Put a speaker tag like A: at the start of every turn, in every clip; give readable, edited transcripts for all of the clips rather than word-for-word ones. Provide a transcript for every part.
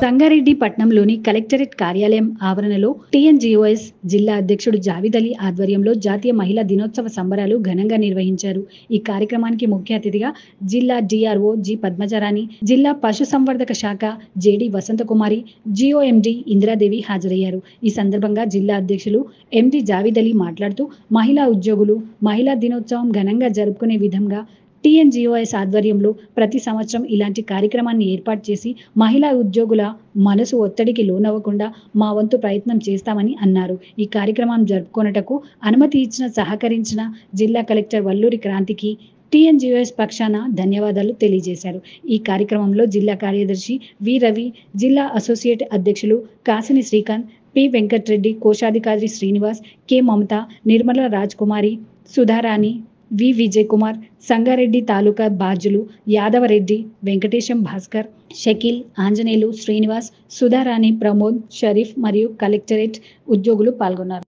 A: సంగారెడ్డి పట్టణంలోని కలెక్టరేట్ కార్యాలయం ఆవరణలో టీఎన్జీఓఎస్ జిల్లా అధ్యక్షుడు జావిద్ అలీ ఆధ్వర్యంలో జాతీయ మహిళా దినోత్సవ సంబరాలు ఘనంగా నిర్వహించారు. ఈ కార్యక్రమానికి ముఖ్య అతిథిగా జిల్లా డిఆర్ఓ జి పద్మజారాణి, జిల్లా పశుసంవర్ధక శాఖ జేడి వసంతకుమారి, జిఓఎండి ఇందిరాదేవి హాజరయ్యారు. ఈ సందర్భంగా జిల్లా అధ్యక్షులు ఎండి జావిద్ అలీ మాట్లాడుతూ మహిళా ఉద్యోగులు మహిళా దినోత్సవం ఘనంగా జరుపుకునే విధంగా టీఎన్జీఓఎస్ ఆధ్వర్యంలో ప్రతి సంవత్సరం ఇలాంటి కార్యక్రమాన్ని ఏర్పాటు చేసి మహిళా ఉద్యోగుల మనసు ఒత్తిడికి లోనవ్వకుండా మా వంతు ప్రయత్నం చేస్తామని అన్నారు. ఈ కార్యక్రమం జరుపుకొనుటకు అనుమతి ఇచ్చిన సహకరించిన జిల్లా కలెక్టర్ వల్లూరి క్రాంతికి టీఎన్జీఓఎస్ పక్షాన ధన్యవాదాలు తెలియజేశారు. ఈ కార్యక్రమంలో జిల్లా కార్యదర్శి వి రవి, జిల్లా అసోసియేట్ అధ్యక్షులు కాసిని శ్రీకాంత్, పి వెంకట్రెడ్డి, కోశాధికారి శ్రీనివాస్, కె మమత, నిర్మల రాజ్ కుమారి, సుధారాణి, వి విజయ్ కుమార్, సంగారెడ్డి తాలూకా బాధ్యులు యాదవరెడ్డి, వెంకటేశం భాస్కర్, షకీల్, ఆంజనేయులు, శ్రీనివాస్, సుధారాణి, ప్రమోద్, షరీఫ్ మరియు కలెక్టరేట్ ఉద్యోగులు పాల్గొన్నారు.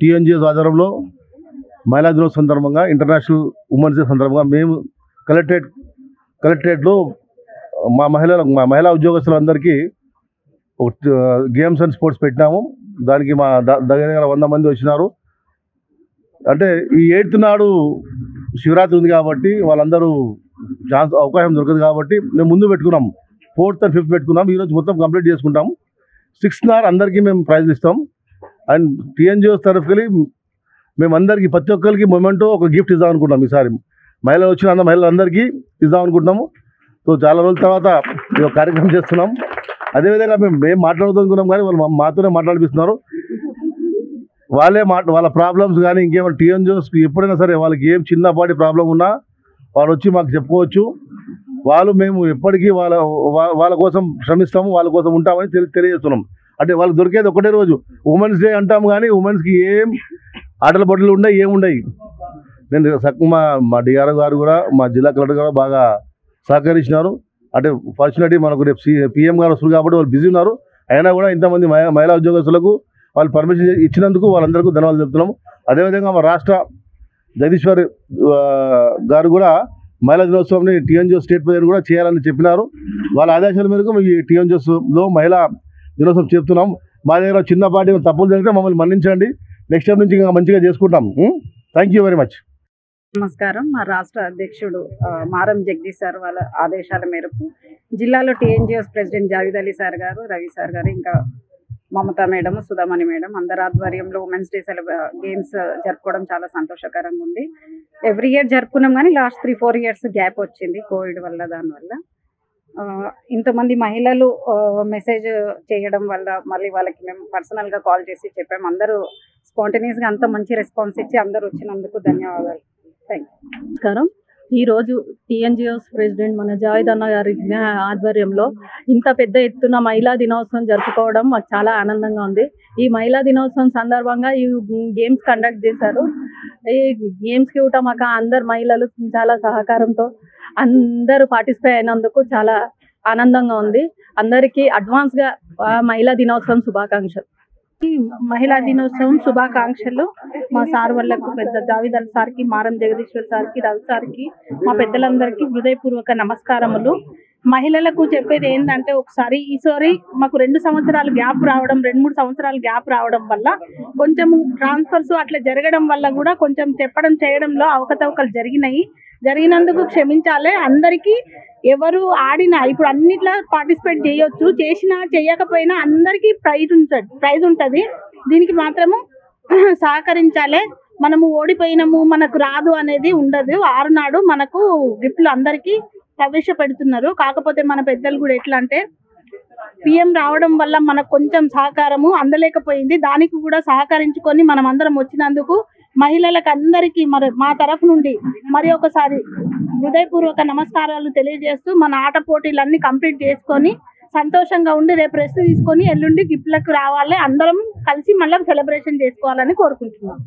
B: టీఎన్జిఎస్ ఆధ్వర్యంలో మహిళా దినోత్సవం సందర్భంగా ఇంటర్నేషనల్ ఉమెన్స్ డే సందర్భంగా మేము కలెక్టరేట్లో మా మహిళా ఉద్యోగస్తులందరికీ ఒక గేమ్స్ అండ్ స్పోర్ట్స్ పెట్టినాము. దానికి మా దగ్గర 100 మంది వచ్చినారు. అంటే ఈ 8th నాడు శివరాత్రి ఉంది కాబట్టి వాళ్ళందరూ అవకాశం దొరకదు కాబట్టి మేము ముందు పెట్టుకున్నాం. 4th and 5th పెట్టుకున్నాం. ఈరోజు మొత్తం కంప్లీట్ చేసుకుంటాం. 6th నాడు అందరికీ మేము ప్రైజ్ ఇస్తాం. అండ్ టీఎన్జిఓస్ తరఫుకి మేము అందరికీ ప్రతి ఒక్కరికి మొమెంటో ఒక గిఫ్ట్ ఇద్దాం అనుకుంటున్నాం. ఈసారి మహిళలు వచ్చిన మహిళలందరికీ ఇద్దాం అనుకుంటున్నాము. సో చాలా రోజుల తర్వాత ఈ కార్యక్రమం చేస్తున్నాం. అదేవిధంగా మేము మాట్లాడుతున్నాం కానీ వాళ్ళు మాతోనే మాట్లాడిపిస్తున్నారు. వాళ్ళ ప్రాబ్లమ్స్ కానీ ఇంకేమైనా టీఎన్జిఓస్కి ఎప్పుడైనా సరే వాళ్ళకి ఏం చిన్నపాటి ప్రాబ్లం ఉన్నా వాళ్ళు వచ్చి మాకు చెప్పుకోవచ్చు. మేము ఎప్పటికీ వాళ్ళ కోసం శ్రమిస్తాము, వాళ్ళ కోసం ఉంటామని తెలియజేస్తున్నాం. అంటే వాళ్ళకి దొరికేది ఒకటే రోజు ఉమెన్స్ డే అంటాము కానీ ఉమెన్స్కి ఏం ఆటల పోటీలు ఉండవు, ఏముండవు. నేను మా డిఆర్ఓ గారు కూడా మా జిల్లా కలెక్టర్ గారు బాగా సహకరించినారు. అంటే ఫార్చునేట్లీ మనకు రేపు PM గారు వస్తారు కాబట్టి వాళ్ళు బిజీ ఉన్నారు. అయినా కూడా ఇంతమంది మహిళా ఉద్యోగస్తులకు వాళ్ళు పర్మిషన్ ఇచ్చినందుకు వాళ్ళందరికీ ధన్యవాదాలు చెప్తున్నాము. అదేవిధంగా మా రాష్ట్ర జగదీశ్వర్ గారు కూడా మహిళా దినోత్సవంని టీఎన్జిఓ స్టేట్ ప్రెసిడెంట్ కూడా చేయాలని చెప్పినారు. వాళ్ళ ఆదేశాల మేరకు ఈ టీఎన్జిఓస్లో మహిళా దినోత్సవం చెప్తున్నాం. మా దగ్గర చిన్నపాటి తప్పులు జరిగితే మమ్మల్ని మన్నించండి. నెక్స్ట్ టైం నుంచి ఇంకా మంచిగా చేసుకుంటాం. Thank you very much.
C: నమస్కారం. మా రాష్ట్ర అధ్యక్షుడు మారం జగదీష్ సార్ వాళ్ళ ఆదేశాల మేరకు జిల్లాలో TNGOs president Javid Ali sir గారు, రవి సార్ గారు, ఇంకా మమతా మేడం, సుధామణి మేడం అందరి ఆధ్వర్యంలో ఉమెన్స్ డే గేమ్స్ జరుపుకోవడం చాలా సంతోషకరంగా ఉంది. ఎవ్రీ ఇయర్ జరుపుకున్నాం కానీ లాస్ట్ 3-4 years గ్యాప్ వచ్చింది కోవిడ్ వల్ల. దానివల్ల ఇంతమంది మహిళలు మెసేజ్ చేయడం వల్ల మళ్ళీ వాళ్ళకి మేము పర్సనల్గా కాల్ చేసి చెప్పాము. అందరూ స్పాంటేనియస్గా అంత మంచి రెస్పాన్స్ ఇచ్చి అందరూ వచ్చినందుకు ధన్యవాదాలు. Thank you.
D: నమస్కారం. ఈరోజు టీఎన్జిఓస్ ప్రెసిడెంట్ మన జావేద్ అన్న గారి ఆధ్వర్యంలో ఇంత పెద్ద ఎత్తున మహిళా దినోత్సవం జరుపుకోవడం మాకు చాలా ఆనందంగా ఉంది. ఈ మహిళా దినోత్సవం సందర్భంగా ఈ గేమ్స్ కండక్ట్ చేశారు. ఈ గేమ్స్కి కూడా మాకు అందరు మహిళలు చాలా సహకారంతో అందరూ పార్టిసిపేట్ అయినందుకు చాలా ఆనందంగా ఉంది. అందరికీ అడ్వాన్స్గా మహిళా దినోత్సవం శుభాకాంక్షలు.
E: మహిళా దినోత్సవం శుభాకాంక్షలు. మా సార్ వాళ్ళకు పెద్ద జావేద్ అలీ సార్కి, మారం జగదీశ్వర్ సార్కి, రవి సార్కి, మా పెద్దలందరికీ హృదయపూర్వక నమస్కారములు. మహిళలకు చెప్పేది ఏంటంటే ఒకసారి ఈసారి మాకు 2 సంవత్సరాలు గ్యాప్ రావడం, 2-3 సంవత్సరాలు గ్యాప్ రావడం వల్ల కొంచెం ట్రాన్స్ఫర్స్ అట్లా జరగడం వల్ల కూడా కొంచెం చెప్పడం చేయడంలో అవకతవకలు జరిగినందుకు క్షమించాలి. అందరికీ ఎవరు ఆడినా ఇప్పుడు అన్నిట్లో పార్టిసిపేట్ చేయొచ్చు, చేసినా చేయకపోయినా అందరికీ ప్రైజ్ ఉంటుంది. దీనికి మాత్రము సహకరించాలి. మనము ఓడిపోయినాము మనకు రాదు అనేది ఉండదు. 6 నాడు మనకు గిఫ్ట్లు అందరికీ ప్రవేశపెడుతున్నారు. కాకపోతే మన పెద్దలు కూడా ఎట్లా అంటే PM రావడం వల్ల మనకు కొంచెం సహకారము అందలేకపోయింది. దానికి కూడా సహకరించుకొని మనం అందరం వచ్చినందుకు మహిళలకు అందరికీ మా తరఫు నుండి మరి ఒకసారి హృదయపూర్వక నమస్కారాలు తెలియజేస్తూ మన ఆట పోటీలన్నీ కంప్లీట్ చేసుకొని సంతోషంగా ఉండి రేపు రెస్ట్ తీసుకొని ఎల్లుండి గిఫ్ట్లకు రావాలి. అందరం కలిసి మళ్ళీ సెలబ్రేషన్ చేసుకోవాలని కోరుకుంటున్నాం.